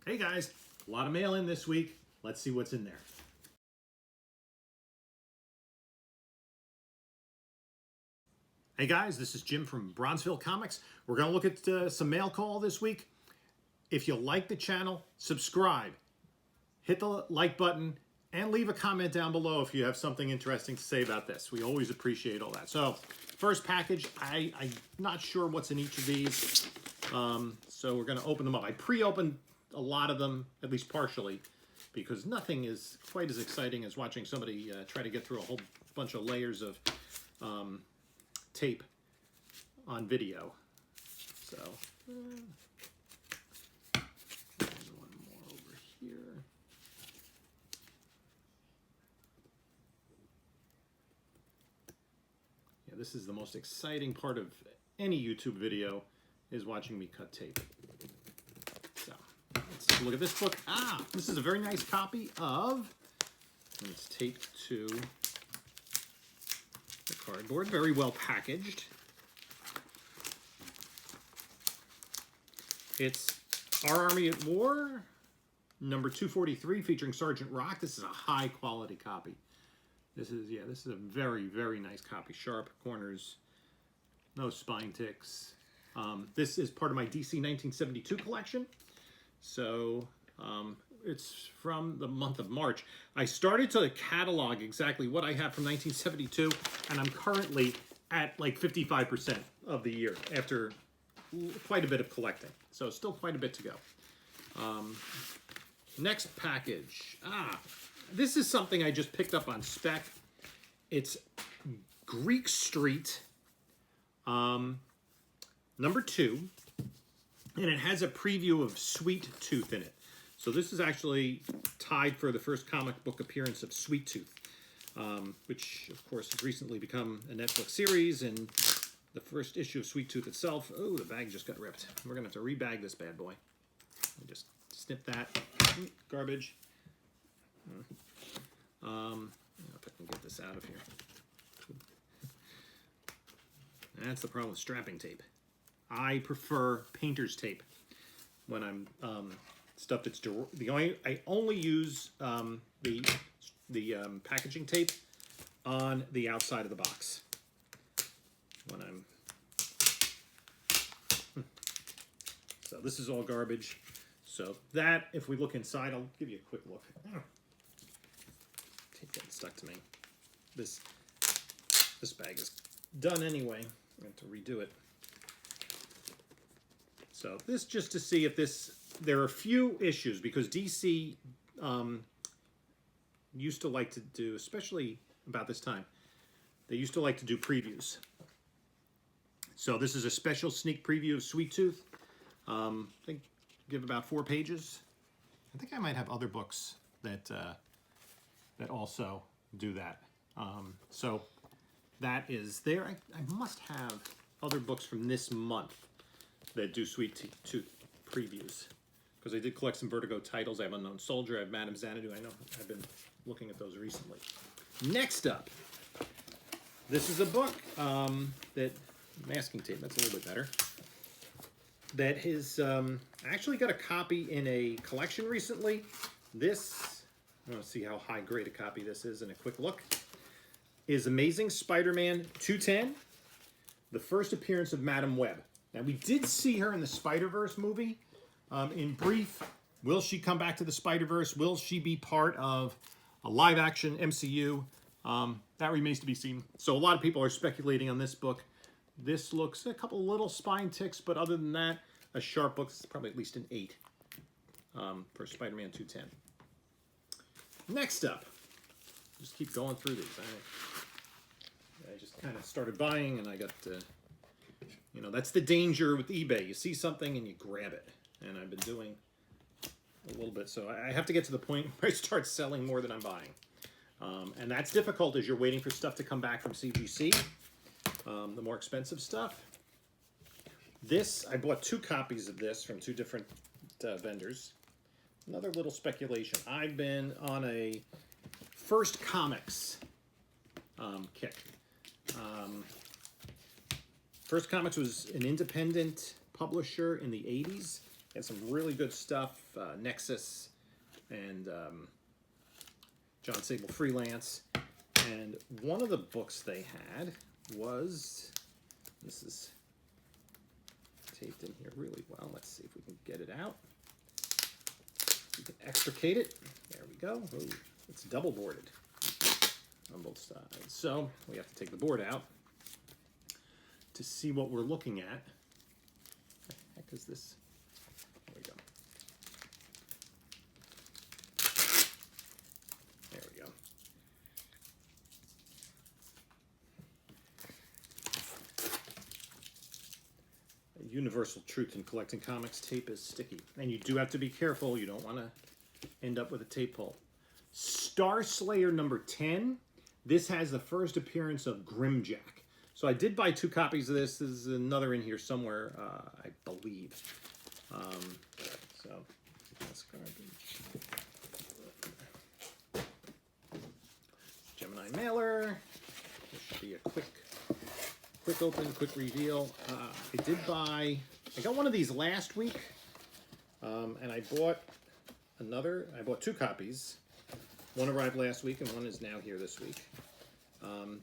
Hey guys, a lot of mail in this week. Let's see what's in there. Hey guys, this is Jim from Bronzeville Comics. We're going to look at some mail call this week. If you like the channel, subscribe, hit the like button, and leave a comment down below if you have something interesting to say about this. We always appreciate all that. So, first package, I'm not sure what's in each of these. So we're going to open them up. I pre-opened a lot of them, at least partially, because nothing is quite as exciting as watching somebody try to get through a whole bunch of layers of tape on video. So, there's one more over here. Yeah, this is the most exciting part of any YouTube video, is watching me cut tape. So, let's take a look at this book. This is a very nice copy of, and it's taped to the cardboard, very well packaged. It's Our Army at War, number 243, featuring Sergeant Rock. This is a high quality copy. This is a very, very nice copy. Sharp corners, no spine ticks. This is part of my DC 1972 collection. So it's from the month of March. I started to catalog exactly what I have from 1972, and I'm currently at like 55% of the year after quite a bit of collecting. So still quite a bit to go. Next package. This is something I just picked up on spec. It's Greek Street, number 2, and it has a preview of Sweet Tooth in it. So this is actually tied for the first comic book appearance of Sweet Tooth, which of course has recently become a Netflix series, and the first issue of Sweet Tooth itself. Oh, the bag just got ripped. We're gonna have to rebag this bad boy. Just snip that. Garbage. If I can get this out of here. That's the problem with strapping tape. I prefer painter's tape when I'm stuff that's I only use the packaging tape on the outside of the box when I'm. So this is all garbage. So that, if we look inside, I'll give you a quick look. Tape getting stuck to me. This bag is done anyway. I'm going to redo it. So this just to see if there are a few issues, because DC used to like to do, especially about this time, they used to like to do previews. So this is a special sneak preview of Sweet Tooth. I think give about 4 pages. I think I might have other books that also do that. So that is there. I must have other books from this month that do Sweet Tooth previews, because I did collect some Vertigo titles. I have Unknown Soldier, I have Madame Xanadu. I know I've been looking at those recently. Next up, this is a book that, masking tape, that's a little bit better, that has actually got a copy in a collection recently. This, I want to see how high grade a copy this is in a quick look, is Amazing Spider-Man 210, the first appearance of Madam Web. Now, we did see her in the Spider-Verse movie. In brief, will she come back to the Spider-Verse? Will she be part of a live-action MCU? That remains to be seen. So a lot of people are speculating on this book. This looks a couple little spine ticks, but other than that, a sharp book. It's probably at least an 8 for Spider-Man 210. Next up, just keep going through these. I just kind of started buying, and I got that's the danger with eBay. You see something and you grab it, and I've been doing a little bit. So I have to get to the point where I start selling more than I'm buying, and that's difficult as you're waiting for stuff to come back from CGC. The more expensive stuff. This, I bought 2 copies of this from 2 different vendors. Another little speculation. I've been on a First Comics kick. First Comics was an independent publisher in the 80s. Had some really good stuff, Nexus and John Sable Freelance. And one of the books they had was, this is taped in here really well. Let's see if we can get it out. You can extricate it. There we go. Ooh, it's double boarded on both sides. So we have to take the board out to see what we're looking at. What the heck is this? There we go. There we go. A universal truth in collecting comics: tape is sticky. And you do have to be careful. You don't want to end up with a tape pull. Star Slayer number 10. This has the first appearance of Grimjack. So I did buy 2 copies of this. There's another in here somewhere, I believe. So that's garbage. Gemini mailer. This should be a quick open, quick reveal. I got one of these last week, and I bought another. I bought 2 copies. One arrived last week, and one is now here this week.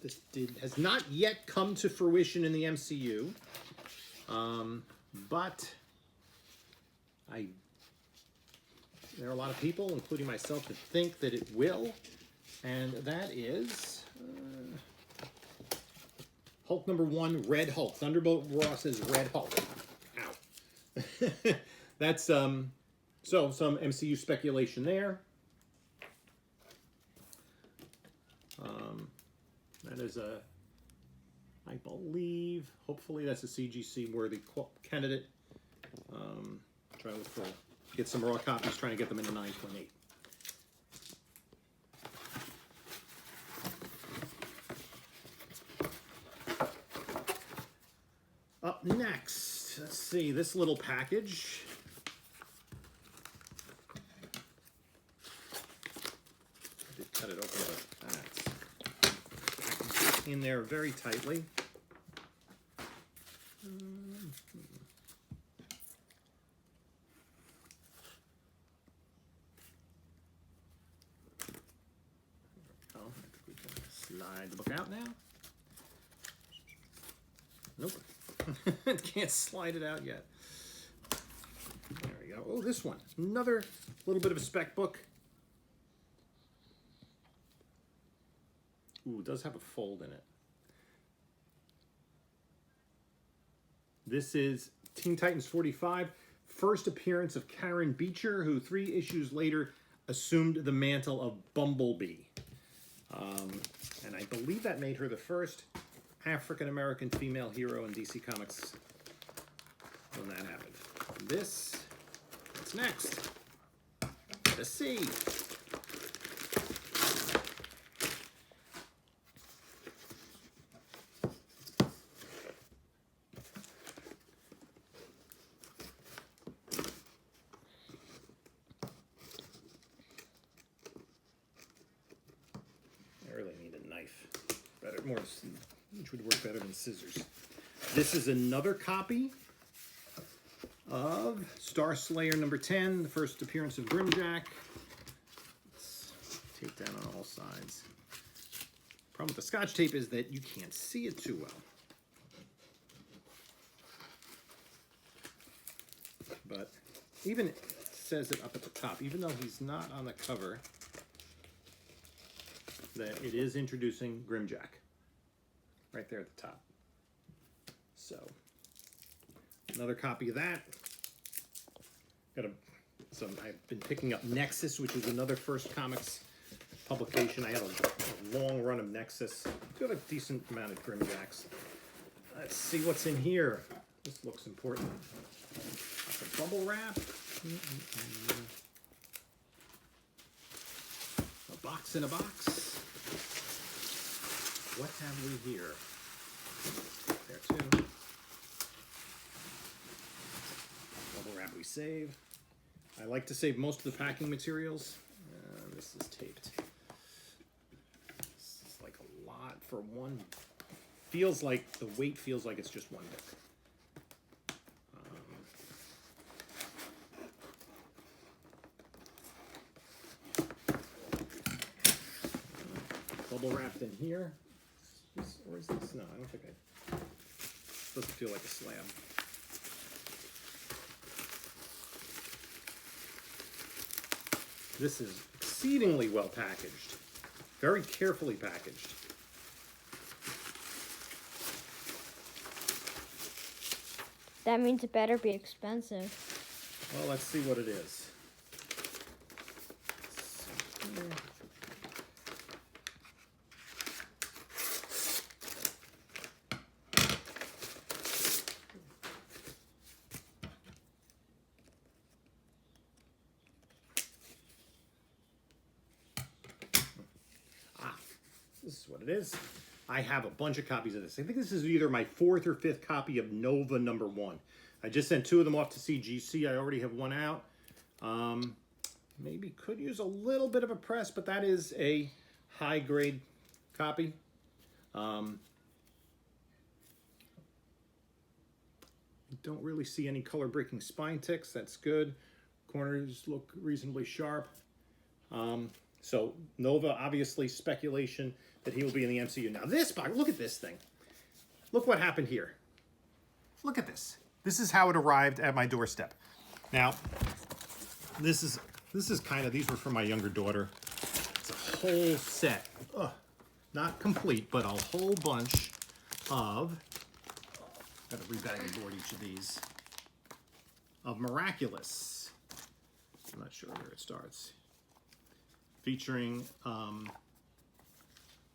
This has not yet come to fruition in the MCU, but there are a lot of people, including myself, that think that it will, and that is Hulk number 1, Red Hulk. Thunderbolt Ross's Red Hulk. Ow. That's so some MCU speculation there. That is I believe, hopefully that's a CGC worthy candidate. Trying to look for, get some raw copies, trying to get them into 9.8. Up next, let's see, this little package. I did cut it open, but that's in there very tightly. I think we can slide the book out now. Nope. Can't slide it out yet. There we go. Oh, this one. Another little bit of a spec book. Ooh, it does have a fold in it. This is Teen Titans 45. First appearance of Karen Beecher, who 3 issues later assumed the mantle of Bumblebee. And I believe that made her the first African-American female hero in DC Comics when that happened. What's next? Let's see. I really need a knife. Which would work better than scissors. This is another copy of Star Slayer number 10, the first appearance of Grimjack. It's taped down on all sides. Problem with the Scotch tape is that you can't see it too well. But even it says it up at the top, even though he's not on the cover, that it is introducing Grimjack. Right there at the top. So, another copy of that. I've been picking up Nexus, which is another First Comics publication. I have a long run of Nexus. Got a decent amount of Grimjacks. Let's see what's in here. This looks important. A bubble wrap. A box in a box. What have we here? There too. Bubble wrap we save. I like to save most of the packing materials. This is taped. This is like a lot for one. Feels like the weight feels like it's just one book. bubble wrapped in here. Or is this? No, I don't think doesn't feel like a slab. This is exceedingly well packaged. Very carefully packaged. That means it better be expensive. Well, let's see what it is. This is what it is. I have a bunch of copies of this. I think this is either my 4th or 5th copy of Nova #1. I just sent 2 of them off to CGC. I already have 1 out. Maybe could use a little bit of a press, but that is a high-grade copy. I don't really see any color-breaking spine ticks. That's good. Corners look reasonably sharp. So Nova, obviously speculation that he will be in the MCU. Now this box, look at this thing. Look what happened here. Look at this. This is how it arrived at my doorstep. Now, this is kind of, these were for my younger daughter. It's a whole set. Not complete, but a whole bunch of, got to rebag and board each of these, of Miraculous. I'm not sure where it starts. Featuring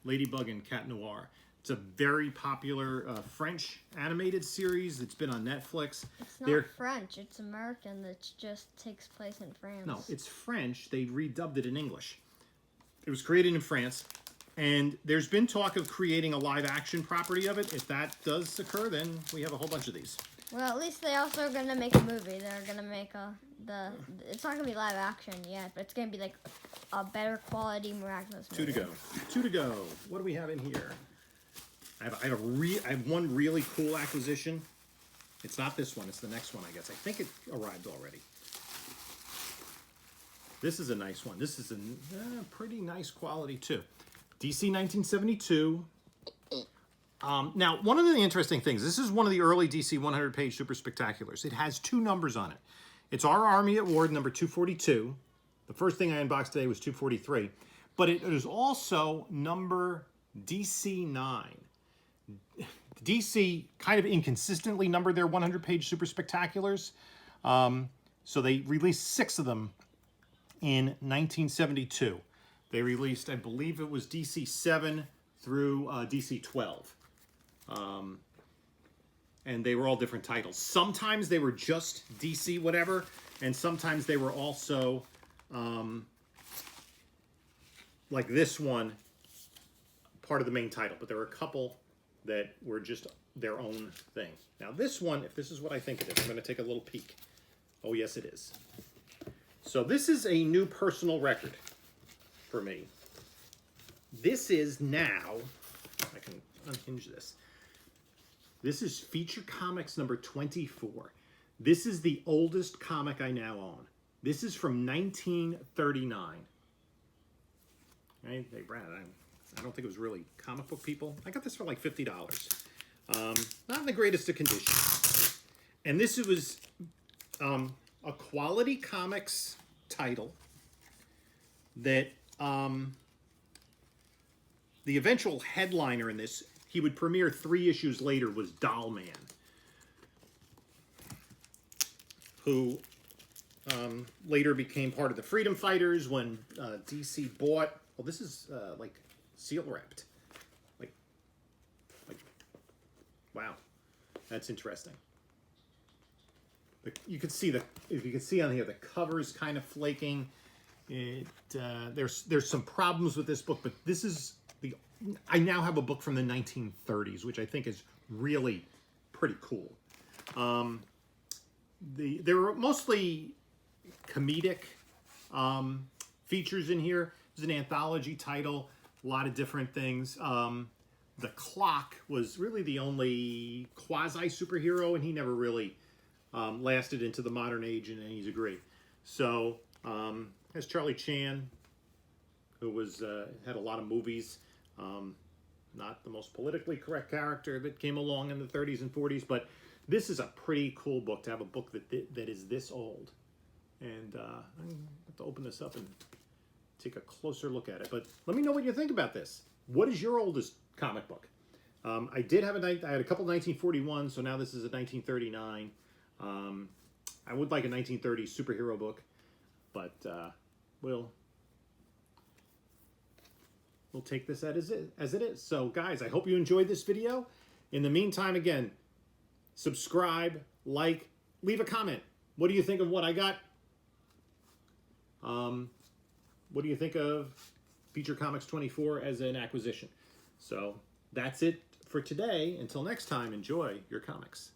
Ladybug and Cat Noir. It's a very popular French animated series. It's been on Netflix. It's not French. It's American. That just takes place in France. No, it's French. They redubbed it in English. It was created in France. And there's been talk of creating a live-action property of it. If that does occur, then we have a whole bunch of these. Well, at least they also are going to make a movie. They're going to make it's not going to be live action yet, but it's going to be like a better quality Miraculous movie. 2 to go. 2 to go. What do we have in here? I have one really cool acquisition. It's not this one. It's the next one, I guess. I think it arrived already. This is a nice one. This is a pretty nice quality, too. DC 1972. Now, one of the interesting things, this is one of the early DC 100-page Super Spectaculars. It has 2 numbers on it. It's Our Army at War, number 242. The first thing I unboxed today was 243. But it is also number DC9. DC kind of inconsistently numbered their 100-page Super Spectaculars. So they released 6 of them in 1972. They released, I believe it was DC 7 through DC 12. And they were all different titles. Sometimes they were just DC whatever, and sometimes they were also, like this one, part of the main title. But there were a couple that were just their own thing. Now this one, if this is what I think it is, I'm going to take a little peek. Oh, yes, it is. So this is a new personal record for me. This is now, I can unhinge this. This is Feature Comics number 24. This is the oldest comic I now own. This is from 1939. Hey, Brad, I don't think it was really comic book people. I got this for like $50. Not in the greatest of condition. And this was a Quality Comics title that the eventual headliner in this, he would premiere 3 issues later, was Doll Man, who later became part of the Freedom Fighters when DC bought, well, this is like seal wrapped. Like, wow, that's interesting. You can see if you can see on here, the cover's kind of flaking. There's some problems with this book, but this is I now have a book from the 1930s, which I think is really pretty cool. There were mostly comedic features in here. It was an anthology title, a lot of different things. The Clock was really the only quasi-superhero, and he never really lasted into the modern age in any degree. So, there's Charlie Chan, who was had a lot of movies. Not the most politically correct character that came along in the 30s and 40s, but this is a pretty cool book to have a book that is this old. And I'm going to have to open this up and take a closer look at it. But let me know what you think about this. What is your oldest comic book? I had a couple 1941, so now this is a 1939. I would like a 1930s superhero book, but we'll take this as it is. So guys, I hope you enjoyed this video. In the meantime, again, subscribe, like, leave a comment. What do you think of what I got? What do you think of Feature Comics 24 as an acquisition? So that's it for today. Until next time, enjoy your comics.